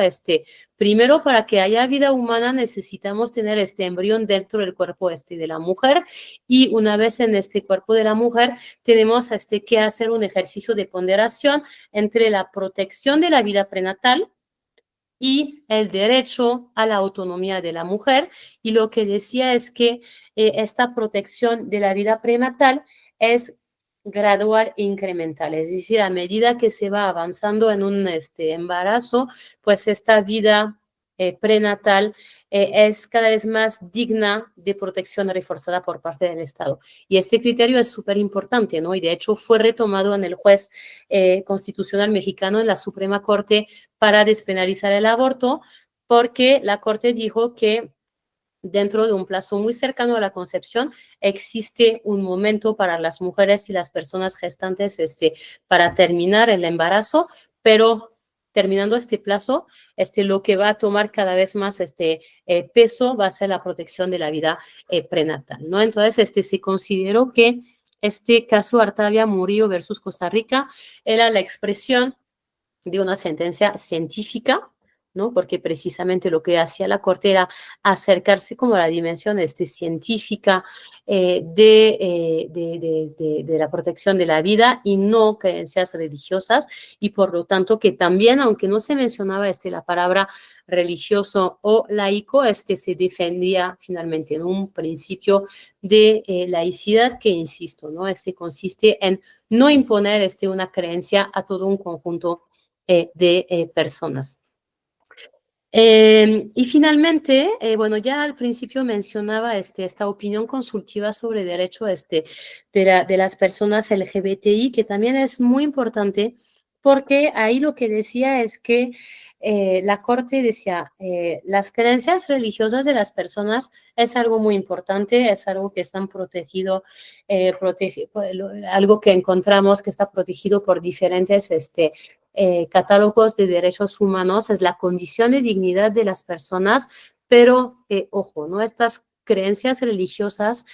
primero para que haya vida humana necesitamos tener este embrión dentro del cuerpo de la mujer y una vez en este cuerpo de la mujer tenemos que hacer un ejercicio de ponderación entre la protección de la vida prenatal y el derecho a la autonomía de la mujer. Y lo que decía es que esta protección de la vida prenatal es gradual e incremental, es decir, a medida que se va avanzando en un embarazo, pues esta vida prenatal es cada vez más digna de protección reforzada por parte del Estado. Y este criterio es súper importante, ¿no? Y de hecho fue retomado en el juez constitucional mexicano en la Suprema Corte para despenalizar el aborto, porque la Corte dijo que dentro de un plazo muy cercano a la concepción existe un momento para las mujeres y las personas gestantes para terminar el embarazo, pero terminando este plazo, lo que va a tomar cada vez más peso va a ser la protección de la vida prenatal, ¿no? Entonces, se consideró que este caso Artavia Murillo versus Costa Rica era la expresión de una sentencia científica, ¿no? Porque precisamente lo que hacía la Corte era acercarse como a la dimensión científica de la protección de la vida y no creencias religiosas y por lo tanto que también, aunque no se mencionaba la palabra religioso o laico, se defendía finalmente en un principio de laicidad que, insisto, ¿no? Consiste en no imponer una creencia a todo un conjunto de personas. Y finalmente, bueno, ya al principio mencionaba esta opinión consultiva sobre derecho de las personas LGBTI, que también es muy importante, porque ahí lo que decía es que la Corte decía, las creencias religiosas de las personas es algo muy importante, es algo que están protegido, algo que encontramos que está protegido por diferentes catálogos de derechos humanos, es la condición de dignidad de las personas, pero ojo, ¿no? Estas creencias religiosas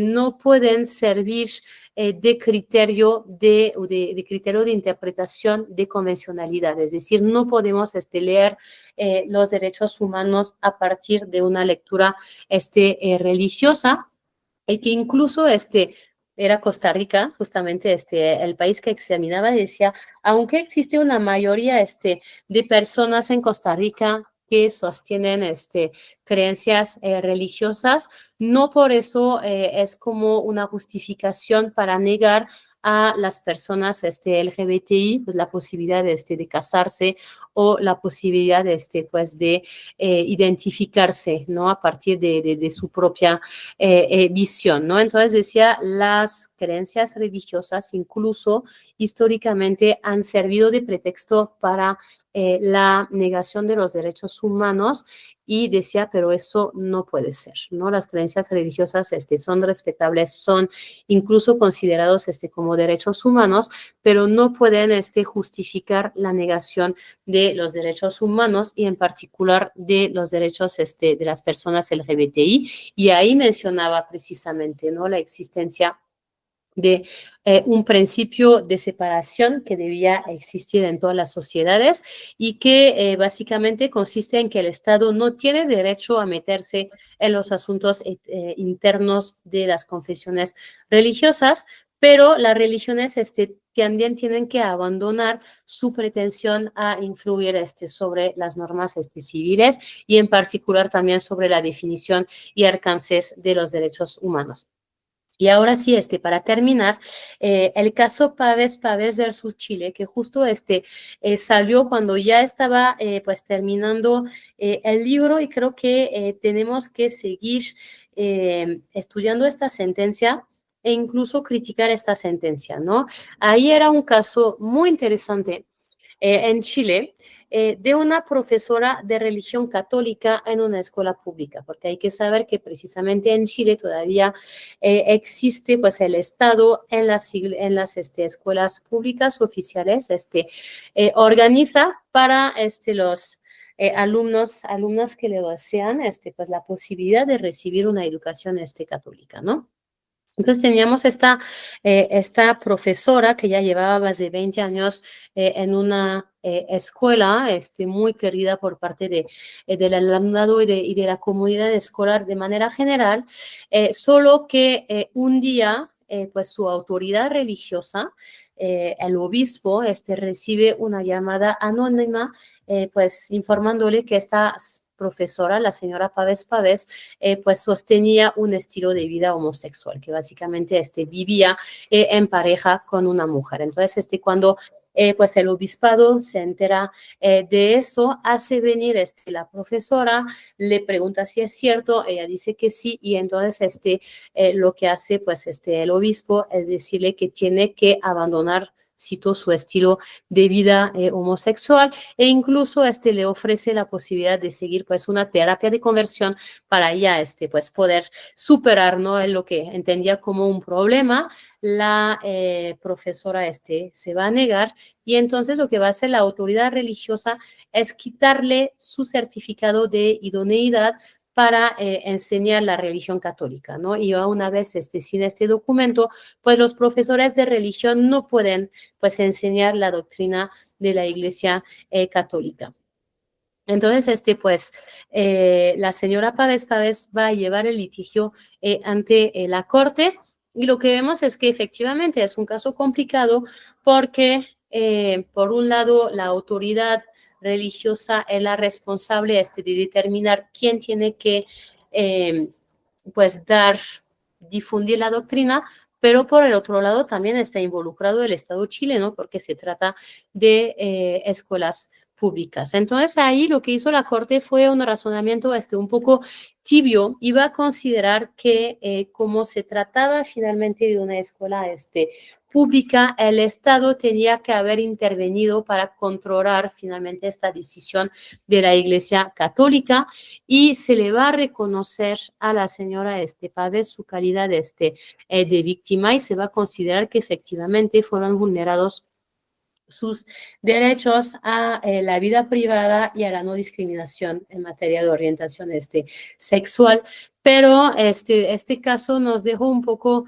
no pueden servir de criterio de criterio de interpretación de convencionalidad, es decir, no podemos leer los derechos humanos a partir de una lectura religiosa, y que incluso era Costa Rica, justamente el país que examinaba, decía, aunque existe una mayoría de personas en Costa Rica que sostienen creencias religiosas, no por eso es como una justificación para negar a las personas LGBTI pues la posibilidad de casarse o la posibilidad pues de identificarse, ¿no? A partir de su propia visión, ¿no? Entonces decía, las creencias religiosas incluso históricamente han servido de pretexto para la negación de los derechos humanos y decía, pero eso no puede ser, ¿no? Las creencias religiosas son respetables, son incluso considerados como derechos humanos, pero no pueden justificar la negación de los derechos humanos y en particular de los derechos de las personas LGBTI. Y ahí mencionaba precisamente, ¿no? La existencia de un principio de separación que debía existir en todas las sociedades y que básicamente consiste en que el Estado no tiene derecho a meterse en los asuntos internos de las confesiones religiosas, pero las religiones también tienen que abandonar su pretensión a influir sobre las normas civiles y en particular también sobre la definición y alcances de los derechos humanos. Y ahora sí, para terminar, el caso Pavés versus Chile, que justo salió cuando ya estaba pues terminando el libro y creo que tenemos que seguir estudiando esta sentencia e incluso criticar esta sentencia, ¿no? Ahí era un caso muy interesante en Chile, de una profesora de religión católica en una escuela pública, porque hay que saber que precisamente en Chile todavía existe pues el Estado en las escuelas públicas oficiales, organiza para los alumnas que le desean pues la posibilidad de recibir una educación católica, ¿no? Entonces teníamos esta profesora que ya llevaba más de 20 años en una escuela muy querida por parte del alumnado y de la comunidad escolar de manera general, solo que un día pues su autoridad religiosa, el obispo, recibe una llamada anónima pues informándole que esta profesora, la señora Pávez Pávez, pues sostenía un estilo de vida homosexual, que básicamente vivía en pareja con una mujer. Entonces, cuando pues el obispado se entera de eso, hace venir la profesora, le pregunta si es cierto, ella dice que sí, y entonces lo que hace pues el obispo es decirle que tiene que abandonar, cito, su estilo de vida homosexual, e incluso le ofrece la posibilidad de seguir pues una terapia de conversión para ya pues poder superar, ¿no?, lo que entendía como un problema. La profesora se va a negar, y entonces lo que va a hacer la autoridad religiosa es quitarle su certificado de idoneidad para enseñar la religión católica, ¿no? Y una vez sin este documento, pues los profesores de religión no pueden pues enseñar la doctrina de la Iglesia católica. Entonces, la señora Pávez Pávez va a llevar el litigio ante la corte, y lo que vemos es que efectivamente es un caso complicado porque, por un lado, la autoridad religiosa es la responsable de determinar quién tiene que, pues, difundir la doctrina, pero por el otro lado también está involucrado el Estado chileno porque se trata de escuelas públicas. Entonces ahí lo que hizo la Corte fue un razonamiento un poco tibio. Iba a considerar que como se trataba finalmente de una escuela pública, el Estado tenía que haber intervenido para controlar finalmente esta decisión de la Iglesia Católica, y se le va a reconocer a la señora Pávez su calidad de víctima, y se va a considerar que efectivamente fueron vulnerados sus derechos a la vida privada y a la no discriminación en materia de orientación sexual. Pero este caso nos dejó un poco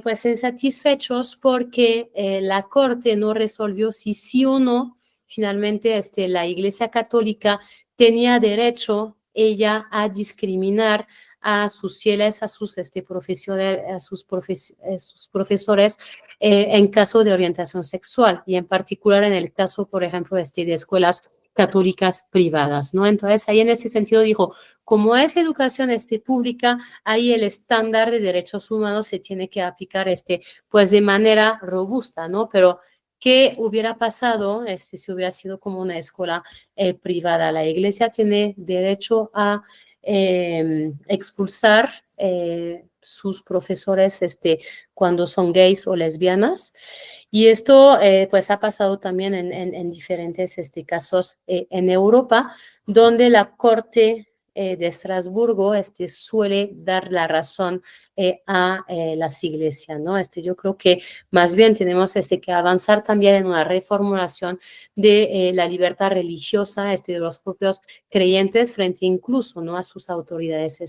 pues insatisfechos porque la Corte no resolvió si sí o no finalmente la Iglesia Católica tenía derecho ella a discriminar a sus fieles, a sus profesores, sus profesores en caso de orientación sexual, y en particular en el caso, por ejemplo, de escuelas católicas privadas, ¿no? Entonces, ahí en ese sentido dijo, como es educación pública, ahí el estándar de derechos humanos se tiene que aplicar pues de manera robusta, ¿no? Pero ¿qué hubiera pasado si hubiera sido como una escuela privada? La Iglesia tiene derecho a expulsar sus profesores cuando son gays o lesbianas, y esto pues ha pasado también en diferentes casos en Europa, donde la Corte de Estrasburgo suele dar la razón a las iglesias, ¿no? Yo creo que más bien tenemos que avanzar también en una reformulación de la libertad religiosa de los propios creyentes frente incluso, ¿no?, a sus autoridades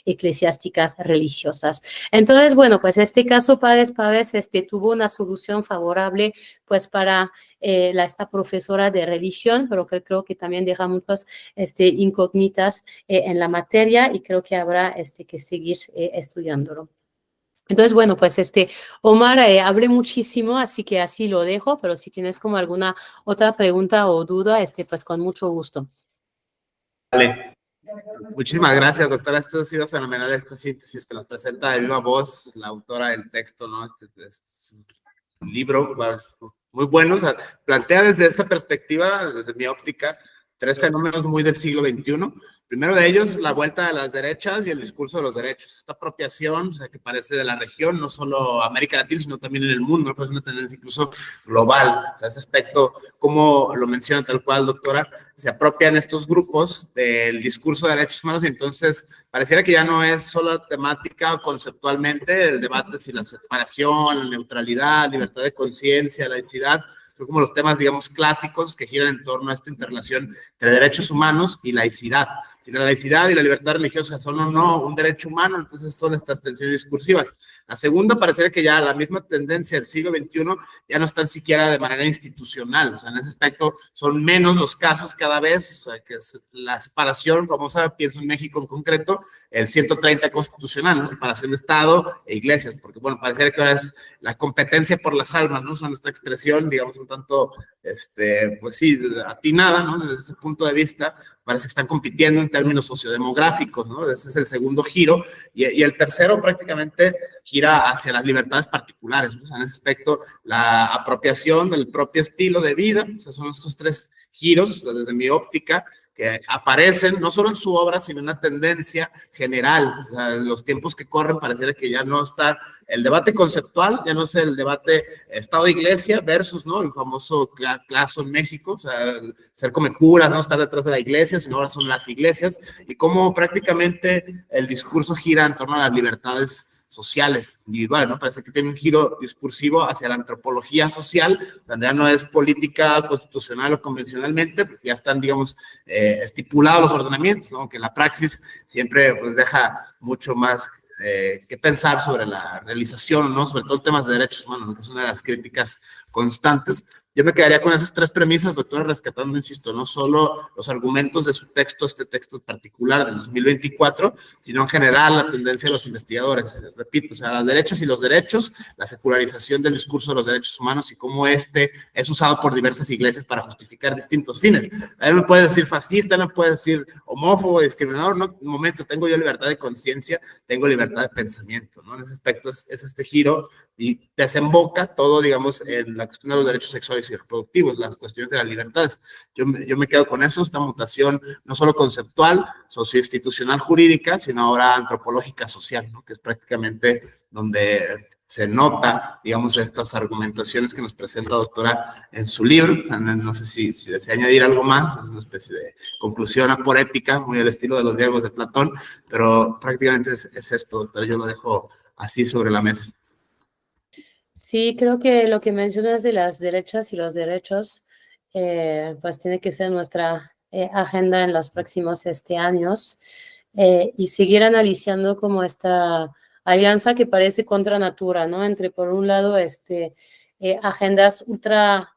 eclesiásticas religiosas. Entonces, bueno, pues este caso Pávez tuvo una solución favorable pues para esta profesora de religión, pero que creo que también deja muchas incógnitas en la materia, y creo que habrá que seguir estudiándolo. Entonces, bueno, pues Omar, hablé muchísimo, así que así lo dejo, pero si tienes como alguna otra pregunta o duda, pues con mucho gusto. Vale. Muchísimas gracias, doctora. Esto ha sido fenomenal, esta síntesis que nos presenta de viva voz la autora del texto, ¿no? Es un libro muy bueno. O sea, plantea desde esta perspectiva, desde mi óptica, 3 fenómenos muy del siglo XXI. primero de ellos es la vuelta de las derechas y el discurso de los derechos. Esta apropiación, o sea, que parece de la región, no solo América Latina, sino también en el mundo, pues es una tendencia incluso global. O sea, ese aspecto, como lo menciona tal cual, doctora, se apropian estos grupos del discurso de derechos humanos y entonces pareciera que ya no es solo temática o conceptualmente el debate si la separación, la neutralidad, libertad de conciencia, laicidad, son como los temas, digamos, clásicos que giran en torno a esta interrelación entre derechos humanos y laicidad. Si la laicidad y la libertad religiosa son o no un derecho humano, entonces son estas tensiones discursivas. La segunda, parecería que ya la misma tendencia del siglo XXI ya no están siquiera de manera institucional. O sea, en ese aspecto son menos los casos cada vez, o sea, que es la separación famosa, pienso en México en concreto, el 130 constitucional, ¿no? Separación de Estado e iglesias, porque, bueno, parecería que ahora es la competencia por las almas, ¿no? Son esta expresión, digamos, un tanto, pues sí, atinada, ¿no? Desde ese punto de vista, parece que están compitiendo en términos sociodemográficos, ¿no? Ese es el segundo giro. Y el tercero prácticamente gira hacia las libertades particulares, ¿no? O sea, en ese aspecto, la apropiación del propio estilo de vida, o sea, son estos tres giros, o sea, desde mi óptica, que aparecen no solo en su obra, sino en una tendencia general. O sea, en los tiempos que corren pareciera que ya no está el debate conceptual, ya no es el debate Estado-Iglesia versus, ¿no? El famoso caso en México, o sea, ser come curas, no estar detrás de la iglesia, sino ahora son las iglesias, y cómo prácticamente el discurso gira en torno a las libertades sociales, individuales, ¿no? Parece que tiene un giro discursivo hacia la antropología social, o sea, ya no es política constitucional o convencionalmente, porque ya están, digamos, estipulados los ordenamientos, ¿no? Que la praxis siempre, pues, deja mucho más que pensar sobre la realización, ¿no? Sobre todo temas de derechos humanos, ¿no? Que es una de las críticas constantes. Yo me quedaría con esas tres premisas, doctora, rescatando, insisto, no solo los argumentos de su texto, este texto particular del 2024, sino en general la tendencia de los investigadores. Repito, o sea, las derechas y los derechos, la secularización del discurso de los derechos humanos y cómo este es usado por diversas iglesias para justificar distintos fines. Él no puede decir fascista, no puede decir homófobo, discriminador, no, un momento, tengo yo libertad de conciencia, tengo libertad de pensamiento, ¿no? En ese aspecto es este giro y desemboca todo, digamos, en la cuestión de los derechos sexuales y reproductivos, las cuestiones de las libertades. Yo me quedo con eso, esta mutación no solo conceptual, socioinstitucional, jurídica, sino ahora antropológica, social, ¿no? Que es prácticamente donde se nota, digamos, estas argumentaciones que nos presenta doctora en su libro. No sé si desea añadir algo más, es una especie de conclusión aporética, muy al estilo de los diálogos de Platón, pero prácticamente es esto, doctora, yo lo dejo así sobre la mesa. Sí, creo que lo que mencionas de las derechas y los derechos, pues tiene que ser nuestra agenda en los próximos años y seguir analizando como esta alianza que parece contra natura, ¿no? Entre, por un lado, agendas ultra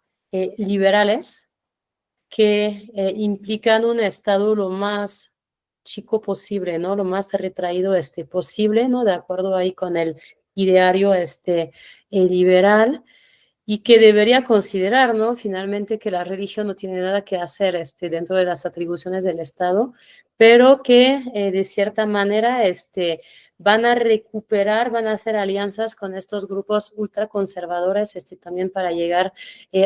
liberales que implican un Estado lo más chico posible, ¿no? Lo más retraído posible, ¿no? De acuerdo ahí con el ideario liberal y que debería considerar, ¿no? Finalmente que la religión no tiene nada que hacer dentro de las atribuciones del Estado, pero que de cierta manera van a recuperar, van a hacer alianzas con estos grupos ultraconservadores también para llegar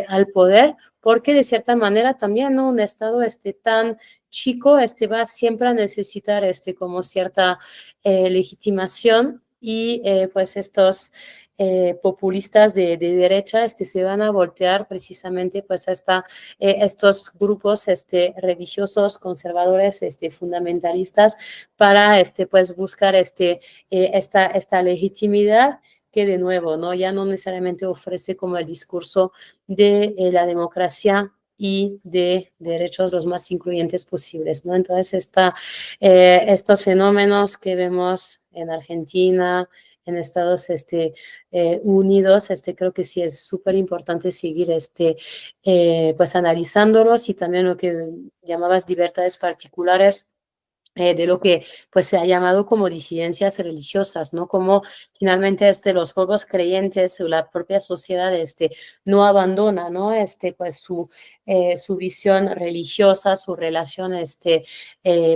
al poder, porque de cierta manera también, ¿no? Un Estado tan chico va siempre a necesitar como cierta legitimación y pues estos populistas de derecha se van a voltear precisamente pues hasta estos grupos religiosos conservadores fundamentalistas para pues buscar esta legitimidad que de nuevo, ¿no? Ya no necesariamente ofrece como el discurso de la democracia y de derechos los más incluyentes posibles, ¿no? Entonces, estos fenómenos que vemos en Argentina, en Estados Unidos, creo que sí es súper importante seguir pues analizándolos y también lo que llamabas libertades particulares, de lo que pues se ha llamado como disidencias religiosas, ¿no? Como finalmente los pueblos creyentes o la propia sociedad no abandona, ¿no? Pues su visión religiosa, su relación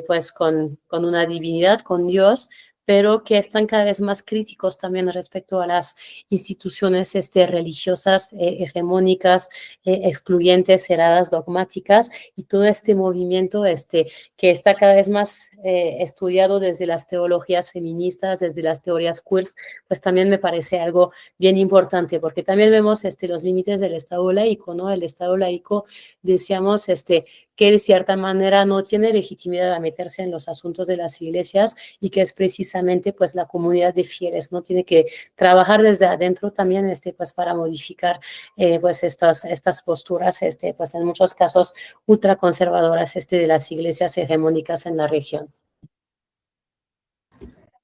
pues con una divinidad, con Dios, pero que están cada vez más críticos también respecto a las instituciones religiosas hegemónicas, excluyentes, cerradas, dogmáticas, y todo este movimiento que está cada vez más estudiado desde las teologías feministas, desde las teorías queers, pues también me parece algo bien importante, porque también vemos los límites del Estado laico, ¿no? El Estado laico, decíamos, que de cierta manera no tiene legitimidad a meterse en los asuntos de las iglesias, y que es precisamente pues la comunidad de fieles, ¿no? Tiene que trabajar desde adentro también pues para modificar pues estas posturas, pues en muchos casos ultraconservadoras de las iglesias hegemónicas en la región.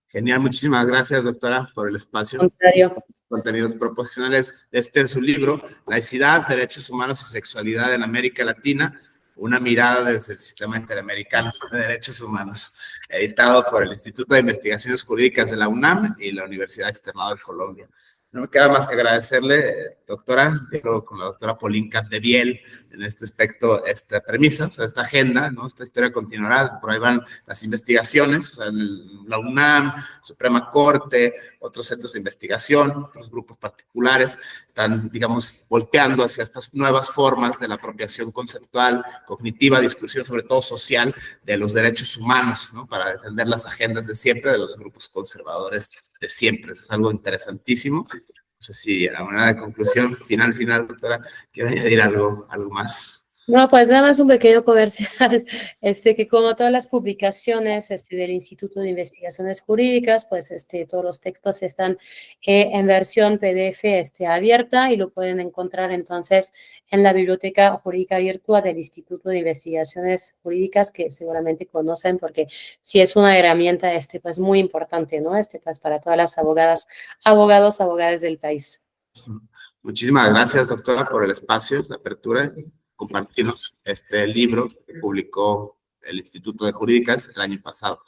Genial, muchísimas gracias, doctora, por el espacio. Contrario. Contenidos proposicionales. Este es su libro, Laicidad, Derechos Humanos y Sexualidad en América Latina, una mirada desde el Sistema Interamericano de Derechos Humanos, editado por el Instituto de Investigaciones Jurídicas de la UNAM y la Universidad Externada de Colombia. No me queda más que agradecerle, doctora, yo con la doctora Pauline Capdevielle, en este aspecto, esta premisa, o sea, esta agenda, ¿no? Esta historia continuará, por ahí van las investigaciones, o sea, en la UNAM, Suprema Corte, otros centros de investigación, otros grupos particulares, están, digamos, volteando hacia estas nuevas formas de la apropiación conceptual, cognitiva, discursiva, sobre todo social, de los derechos humanos, ¿no? Para defender las agendas de siempre de los grupos conservadores de siempre. Eso es algo interesantísimo. No sé si a manera de conclusión, final, doctora, quiero añadir algo más. No, pues nada más un pequeño comercial, que como todas las publicaciones del Instituto de Investigaciones Jurídicas, pues todos los textos están en versión PDF abierta, y lo pueden encontrar entonces en la Biblioteca Jurídica Virtual del Instituto de Investigaciones Jurídicas, que seguramente conocen, porque sí es una herramienta pues muy importante, ¿no? Pues para todas las abogadas del país. Muchísimas gracias, doctora, por el espacio, la apertura, compartirnos este libro que publicó el Instituto de Jurídicas el año pasado.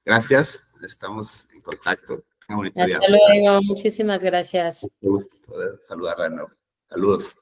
Gracias, estamos en contacto. Hasta luego, muchísimas gracias. Un gusto poder saludarla de nuevo. Saludos.